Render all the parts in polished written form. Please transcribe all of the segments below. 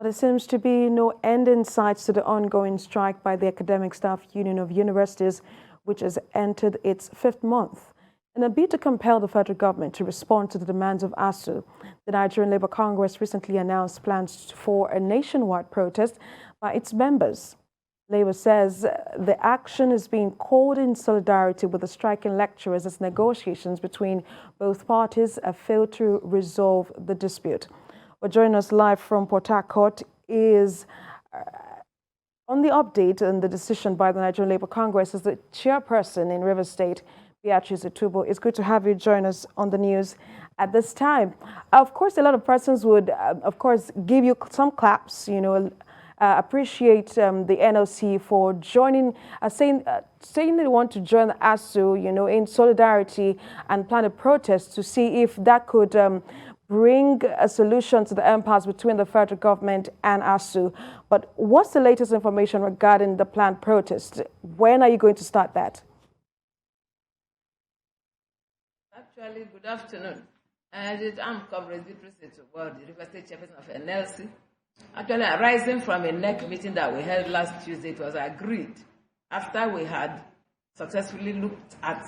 But there seems to be no end in sight to the ongoing strike by the Academic Staff Union of Universities, which has entered its 5th month. In a bid to compel the federal government to respond to the demands of ASUU, the Nigerian Labor Congress recently announced plans for a nationwide protest by its members. Labour says the action is being called in solidarity with the striking lecturers as negotiations between both parties have failed to resolve the dispute. Well, joining us live from Port Harcourt is on the update and the decision by the Nigerian Labor Congress as the chairperson in Rivers State, Beatrice Itubo. It's good to have you join us on the news at this time. Of course, a lot of persons would, of course, give you some claps, appreciate the NLC for joining, saying they want to join the ASUU, in solidarity and plan a protest to see if that could bring a solution to the impasse between the federal government and ASUU. But what's the latest information regarding the planned protest? When are you going to start that? Actually, good afternoon. I'm Comrade Beatrice Itubo, the River State Chairperson of NLC. Actually, arising from a NEC meeting that we held last Tuesday, it was agreed after we had successfully looked at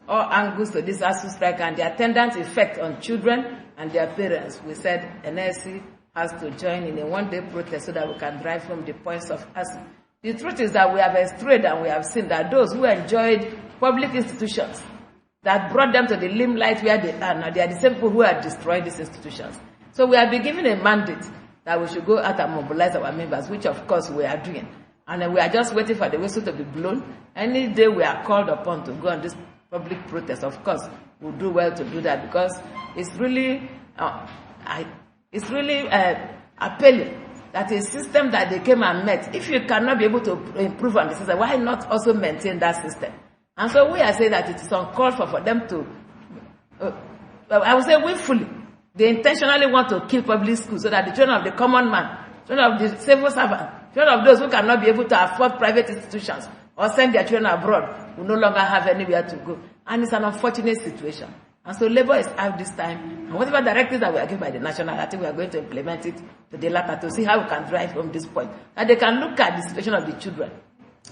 all angles to this ASUU strike and the attendant effect on children and their parents. We said NLC has to join in a one-day protest so that we can drive from the points of ASUU. The truth is that we have strayed and we have seen that those who enjoyed public institutions that brought them to the limelight where they are now, they are the same people who have destroyed these institutions. So we have been given a mandate that we should go out and mobilize our members, which of course we are doing. And we are just waiting for the whistle to be blown. Any day we are called upon to go on this public protest, of course, we'll do well to do that because it's really appealing that a system that they came and met, if you cannot be able to improve on the system, why not also maintain that system? And so we are saying that it is uncalled for them to, I would say willfully, they intentionally want to kill public schools so that the children of the common man, children of the civil servant, children of those who cannot be able to afford private institutions or send their children abroad will no longer have anywhere to go. And it's an unfortunate situation. And so Labour is out this time. And whatever directives that we are given by the national, I think we are going to implement it to the latter to see how we can drive from this point. And they can look at the situation of the children.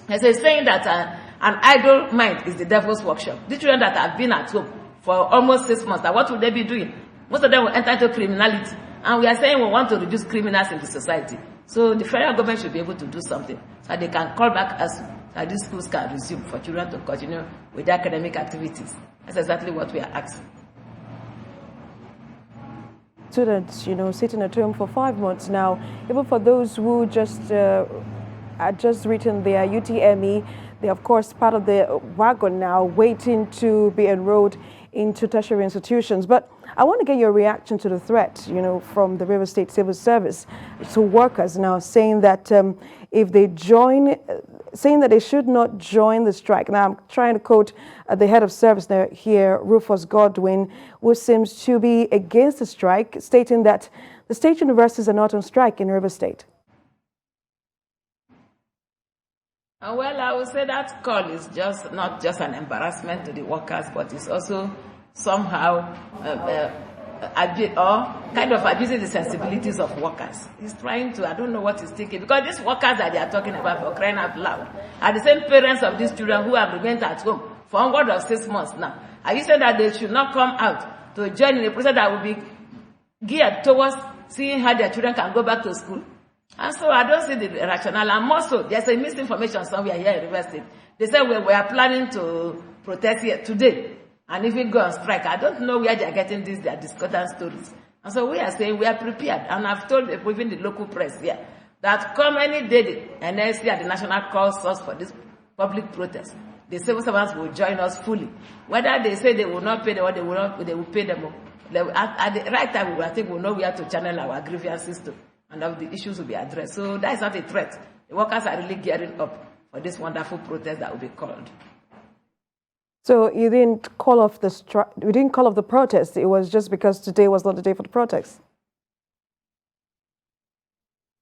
There's a saying that an idle mind is the devil's workshop. The children that have been at home for almost 6 months, what will they be doing? Most of them will enter into criminality. And we are saying we want to reduce criminals in the society. So the federal government should be able to do something so that they can call back us, so that these schools can resume for children to continue with their academic activities. That's exactly what we are asking. Students, sitting at home for 5 months now, even for those who just had just written their UTME, they're of course part of the wagon now, waiting to be enrolled into tertiary institutions. But I want to get your reaction to the threat, from the River State Civil Service to workers now saying that if they join, saying that they should not join the strike. Now, I'm trying to quote the head of service here, Rufus Godwin, who seems to be against the strike, stating that the state universities are not on strike in River State. Well, I would say that call is not just an embarrassment to the workers, but it's also somehow kind of abusing the sensibilities of workers. He's trying to, I don't know what he's thinking, because these workers that they are talking about, for crying out loud, are the same parents of these children who have remained at home for onward of 6 months now. Are you saying that they should not come out to join in a process that will be geared towards seeing how their children can go back to school? And so I don't see the rationale. And more so, there's a misinformation somewhere here in River State. They said we are planning to protest here today and even go on strike. I don't know where they're getting their discordant stories. And so we are saying we are prepared. And I've told even the local press here that come any day the NLC and the national calls us for this public protest, the civil servants will join us fully. Whether they say they will not pay them or they will pay them. At the right time, I think we'll know where to channel our grievances to. And all the issues will be addressed. So that is not a threat. The workers are really gearing up for this wonderful protest that will be called. So you didn't call off the strike? You didn't call off the protest. It was just because today was not the day for the protest.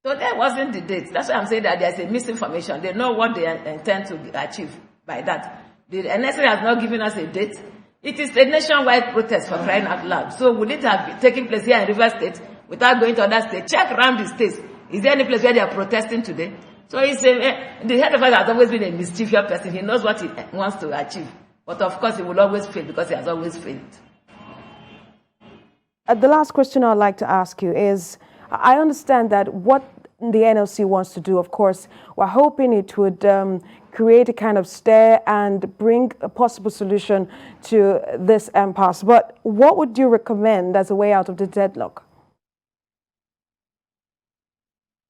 So that wasn't the date. That's why I'm saying that there's a misinformation. They know what they intend to achieve by that. The NLC has not given us a date. It is a nationwide protest, for crying out loud. So will it have been taking place here in River State without going to other states? Check around the states. Is there any place where they are protesting today? So it's the head of us has always been a mischievous person. He knows what he wants to achieve. But of course, he will always fail because he has always failed. The last question I'd like to ask you is, I understand that what the NLC wants to do, of course, we're hoping it would create a kind of stir and bring a possible solution to this impasse. But what would you recommend as a way out of the deadlock?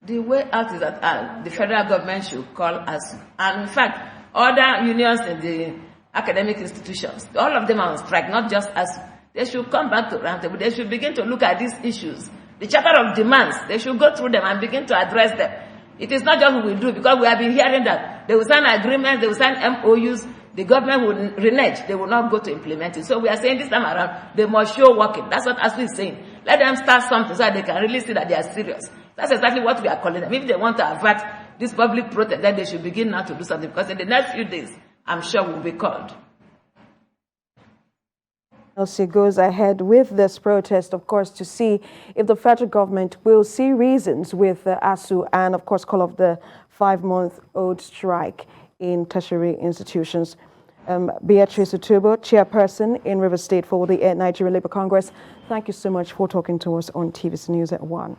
The way out is that the federal government should call ASUU. And in fact, other unions in the academic institutions, all of them are on strike, not just ASUU. They should come back to roundtable. They should begin to look at these issues. The charter of demands, they should go through them and begin to address them. It is not just we will do, because we have been hearing that they will sign agreements, they will sign MOUs, the government will renege, they will not go to implement it. So we are saying this time around, they must show working. That's what ASUU is saying. Let them start something so that they can really see that they are serious. That's exactly what we are calling them. If they want to avert this public protest, then they should begin now to do something, because in the next few days, I'm sure we'll be called. NLC goes ahead with this protest, of course, to see if the federal government will see reasons with ASUU and, of course, call off the 5-month-old strike in tertiary institutions. Beatrice Utubo, chairperson in Rivers State for the Nigerian Labor Congress, thank you so much for talking to us on TVC News at 1.